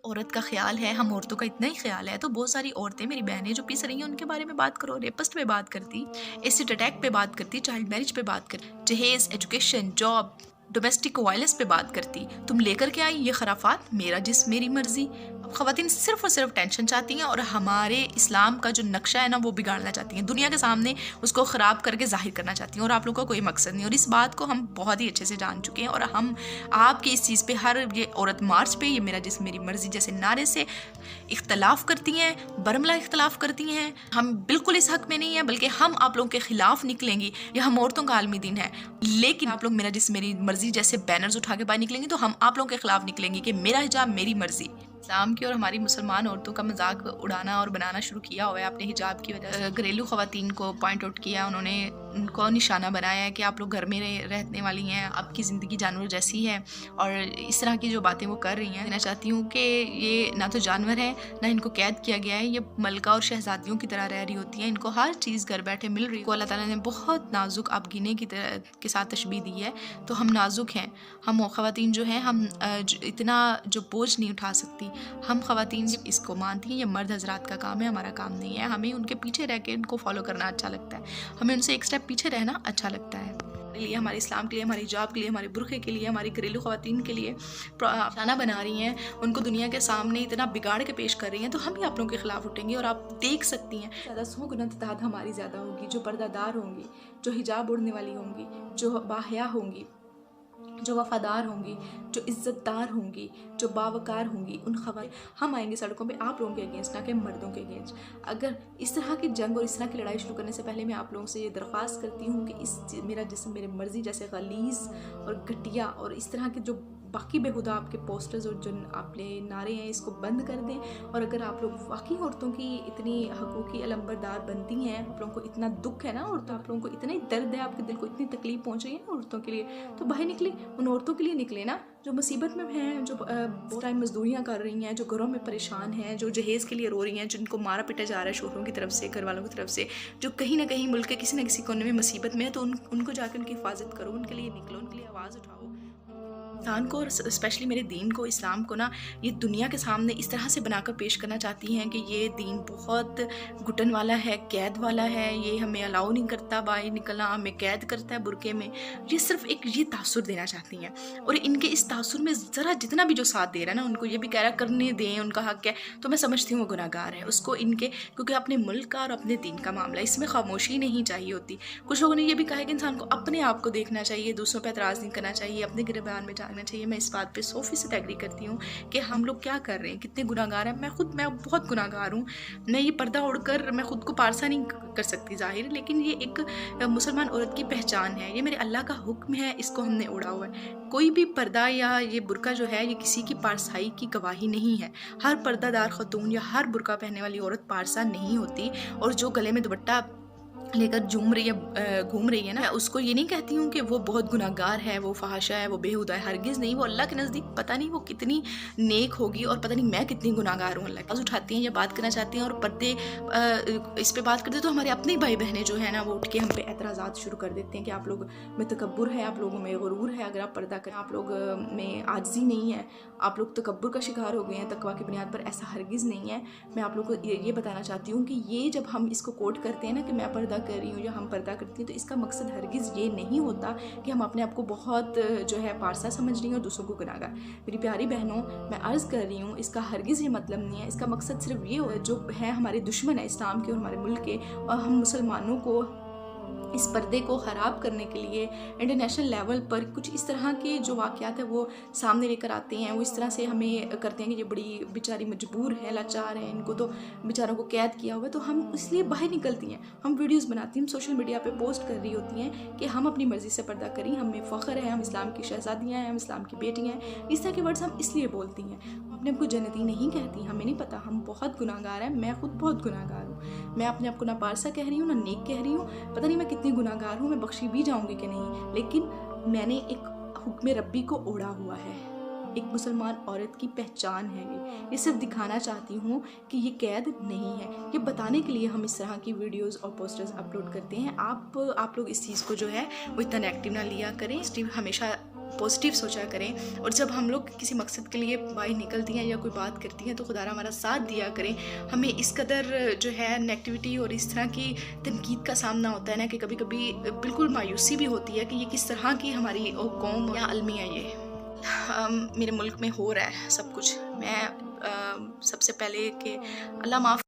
عورت کا خیال ہے، ہم عورتوں کا اتنا ہی خیال ہے، تو بہت ساری عورتیں میری بہنیں جو پیس رہی ہیں ان کے بارے میں بات کرو، ریپسٹ پہ بات کرتی، ایسڈ اٹیک پہ بات کرتی، چائلڈ میرج پہ بات کرتی، جہیز، ایجوکیشن، جاب، ڈومیسٹک وائلنس پہ بات کرتی. تم لے کر کے آئی یہ خرافات، میرا جسم میری مرضی. اب خواتین صرف اور صرف ٹینشن چاہتی ہیں اور ہمارے اسلام کا جو نقشہ ہے نا وہ بگاڑنا چاہتی ہیں، دنیا کے سامنے اس کو خراب کر کے ظاہر کرنا چاہتی ہیں، اور آپ لوگوں کا کوئی مقصد نہیں. اور اس بات کو ہم بہت ہی اچھے سے جان چکے ہیں، اور ہم آپ کی اس چیز پہ ہر یہ عورت مارچ پہ یہ میرا جسم میری مرضی جیسے نعرے سے اختلاف کرتی ہیں، برملا اختلاف کرتی ہیں. ہم بالکل اس حق میں نہیں ہیں، بلکہ ہم آپ لوگوں کے خلاف نکلیں گی. یہ ہم عورتوں کا عالمی دن ہے، لیکن آپ لوگ میرا جسم میری مرضی جیسے بینرز اٹھا کے باہر نکلیں گی تو ہم آپ لوگوں کے خلاف نکلیں گی کہ میرا حجاب میری مرضی. اسلام کی اور ہماری مسلمان عورتوں کا مذاق اڑانا اور بنانا شروع کیا ہوا ہے آپ نے حجاب کی وجہ سے. گھریلو خواتین کو پوائنٹ آؤٹ کیا، انہوں نے ان کو نشانہ بنایا ہے کہ آپ لوگ گھر میں رہنے والی ہیں، آپ کی زندگی جانور جیسی ہے، اور اس طرح کی جو باتیں وہ کر رہی ہیں. میں چاہتی ہوں کہ یہ نہ تو جانور ہے، نہ ان کو قید کیا گیا ہے، یہ ملکہ اور شہزادیوں کی طرح رہ رہی ہوتی ہیں، ان کو ہر چیز گھر بیٹھے مل رہی ہے. اللہ تعالیٰ نے بہت نازک آپ گینے کے ساتھ تشبیہ دی ہے، تو ہم نازک ہیں. ہم خواتین جو ہیں ہم اتنا جو بوجھ نہیں اٹھا سکتی. ہم خواتین اس کو مانتی ہیں، یہ مرد حضرات کا کام ہے، ہمارا کام نہیں ہے. ہمیں ان کے پیچھے رہ کے ان کو فالو کرنا اچھا لگتا ہے، ہمیں ان سے ایک سٹیپ پیچھے رہنا اچھا لگتا ہے. لیے ہمارے اسلام کے لیے، ہمارے حجاب کے لیے، ہمارے برقعے کے لیے، ہماری گھریلو خواتین کے لیے نشانہ بنا رہی ہیں، ان کو دنیا کے سامنے اتنا بگاڑ کے پیش کر رہی ہیں، تو ہم ہی آپ لوگوں کے خلاف اٹھیں گے. اور آپ دیکھ سکتی ہیں زیادہ 100 گنا تعداد ہماری زیادہ ہوگی، جو پردہ دار ہوں گی، جو حجاب اڑنے والی ہوں گی، جو باحیا ہوں گی، جو وفادار ہوں گی، جو عزت دار ہوں گی، جو باوقار ہوں گی. ان خواتین ہم آئیں گے سڑکوں پہ آپ لوگوں کے اگینسٹ، نہ کہ مردوں کے اگینسٹ. اگر اس طرح کی جنگ اور اس طرح کی لڑائی شروع کرنے سے پہلے میں آپ لوگوں سے یہ درخواست کرتی ہوں کہ میرا جسم میری مرضی جیسے غلیظ اور گھٹیا اور اس طرح کے جو باقی بےہودہ آپ کے پوسٹرز اور جو آپ نے نعرے ہیں اس کو بند کر دیں. اور اگر آپ لوگ واقعی عورتوں کی اتنی حقوقی علمبردار بنتی ہیں، آپ لوگوں کو اتنا دکھ ہے نا، اور آپ لوگوں کو اتنا ہی درد ہے، آپ کے دل کو اتنی تکلیف پہنچ رہی ہے نا عورتوں کے لیے، تو باہر نکلے، ان عورتوں کے لیے نکلے نا جو مصیبت میں ہیں، جو بہت ٹائم مزدوریاں کر رہی ہیں، جو گھروں میں پریشان ہیں، جو جہیز کے لیے رو رہی ہیں، جن کو مارا پیٹا جا رہا ہے شوہروں کی طرف سے، گھر والوں کی طرف سے، جو کہیں نہ کہیں ملک کے کسی نہ کسی کونے میں مصیبت میں ہے، تو ان کو جا کے ان کی حفاظت کرو، ان کے لیے نکلو، ان کے لیے آواز اٹھاؤ. انسان کو اور اسپیشلی میرے دین کو، اسلام کو نا، یہ دنیا کے سامنے اس طرح سے بنا کر پیش کرنا چاہتی ہیں کہ یہ دین بہت گھٹن والا ہے، قید والا ہے، یہ ہمیں الاؤ نہیں کرتا باہر نکلنا، ہمیں قید کرتا ہے برقعے میں. یہ صرف ایک یہ تاثر دینا چاہتی ہیں، اور ان کے اس تاثر میں ذرا جتنا بھی جو ساتھ دے رہا ہے نا، ان کو یہ بھی کہہ رہا کرنے دیں، ان کا حق ہے، تو میں سمجھتی ہوں وہ گناہ گار ہے. اس کو ان کے کیونکہ اپنے ملک کا اور اپنے دین کا معاملہ، اس میں خاموشی نہیں چاہیے ہوتی. کچھ لوگوں نے یہ بھی کہا ہے کہ انسان کو اپنے آپ کو دیکھنا چاہیے، دوسروں پہ اعتراض نہیں کرنا چاہیے، اپنے گریبان میں جانا چاہیے. میں اس بات پہ 100% ایگری کرتی ہوں کہ ہم لوگ کیا کر رہے ہیں، کتنے گناہ گار ہیں. میں بہت گناہ گار ہوں. میں یہ پردہ اڑ کر میں خود کو پارسا نہیں کر سکتی ظاہر، لیکن یہ ایک مسلمان عورت کی پہچان ہے، یہ میرے اللہ کا حکم ہے، اس کو ہم نے اڑا ہوا ہے. کوئی بھی پردہ یا یہ برقع جو ہے یہ کسی کی پارسائی کی گواہی نہیں ہے. ہر پردہ دار خاتون یا ہر برقع پہننے والی عورت پارسا نہیں ہوتی. اور جو گلے میں دوپٹہ لے کر گھوم رہی ہے نا، اس کو یہ نہیں کہتی ہوں کہ وہ بہت گناہ گار ہے، وہ فحاشہ ہے، وہ بےہودہ ہے. ہرگز نہیں. وہ اللہ کے نزدیک پتہ نہیں وہ کتنی نیک ہوگی، اور پتہ نہیں میں کتنی گناہ گار ہوں. اللہ کے اٹھاتی ہیں یا بات کرنا چاہتی ہیں اور پردے اس پہ بات کرتے تو ہمارے اپنے بھائی بہنیں جو ہیں نا وہ اٹھ کے ہم پہ اعتراضات شروع کر دیتے ہیں کہ آپ لوگ میں تکبر ہے، آپ لوگوں میں غرور ہے، اگر آپ پردہ کریں، آپ لوگ میں عاجزی نہیں ہے، آپ لوگ تکبر کا شکار ہو گئے ہیں تقویٰ کی بنیاد پر. ایسا ہرگز نہیں ہے. میں آپ لوگ کو یہ بتانا چاہتی ہوں کہ یہ جب ہم اس کو کوٹ کرتے ہیں نا کہ میں پردہ کر رہی ہوں یا ہم پردہ کرتی ہیں، تو اس کا مقصد ہرگز یہ نہیں ہوتا کہ ہم اپنے آپ کو بہت جو ہے پارسا سمجھ رہی ہیں اور دوسروں کو گناہ گار. میری پیاری بہنوں، میں عرض کر رہی ہوں اس کا ہرگز یہ مطلب نہیں ہے. اس کا مقصد صرف یہ جو ہے ہمارے دشمن ہے اسلام کے اور ہمارے ملک کے، اور ہم مسلمانوں کو اس پردے کو خراب کرنے کے لیے انٹرنیشنل لیول پر کچھ اس طرح کے جو واقعات ہیں وہ سامنے لے کر آتے ہیں. وہ اس طرح سے ہمیں کرتے ہیں کہ یہ بڑی بیچاری مجبور ہے، لاچار ہے، ان کو تو بیچاروں کو قید کیا ہوا ہے. تو ہم اس لیے باہر نکلتی ہیں، ہم ویڈیوز بناتی ہیں، ہم سوشل میڈیا پہ پوسٹ کر رہی ہوتی ہیں کہ ہم اپنی مرضی سے پردہ کریں، ہمیں فخر ہے، ہم اسلام کی شہزادیاں ہیں، ہم اسلام کی بیٹیاں ہیں. اس طرح کے ورڈز ہم اس لیے بولتی ہیں. اپنے آپ کو جنتی نہیں کہتی، ہمیں نہیں پتہ، ہم بہت گناہ گار ہیں. میں خود بہت گناہ گار ہوں. میں اپنے آپ کو نہ پارسا کہہ رہی ہوں، نہ نیک کہہ رہی ہوں. پتہ نہیں میں کتنی گناہ گار ہوں، میں بخشی بھی جاؤں گی کہ نہیں، لیکن میں نے ایک حکم ربی کو اوڑھا ہوا ہے. ایک مسلمان عورت کی پہچان ہے یہ صرف دکھانا چاہتی ہوں کہ یہ قید نہیں ہے. یہ بتانے کے لیے ہم اس طرح کی ویڈیوز اور پوسٹرز اپلوڈ کرتے ہیں. آپ لوگ اس چیز کو جو ہے وہ اتنا نیگیٹو نہ لیا کریں. ہمیشہ پازیٹیو سوچا کریں، اور جب ہم لوگ کسی مقصد کے لیے باہر نکلتی ہیں یا کوئی بات کرتی ہیں تو خدا را ہمارا ساتھ دیا کریں. ہمیں اس قدر جو ہے نیگیٹیوٹی اور اس طرح کی تنقید کا سامنا ہوتا ہے نا کہ کبھی کبھی بالکل مایوسی بھی ہوتی ہے کہ یہ کس طرح کی ہماری قوم یا المیہ ہے. یہ میرے ملک میں ہو رہا ہے سب کچھ. میں سب سے پہلے کہ اللہ معاف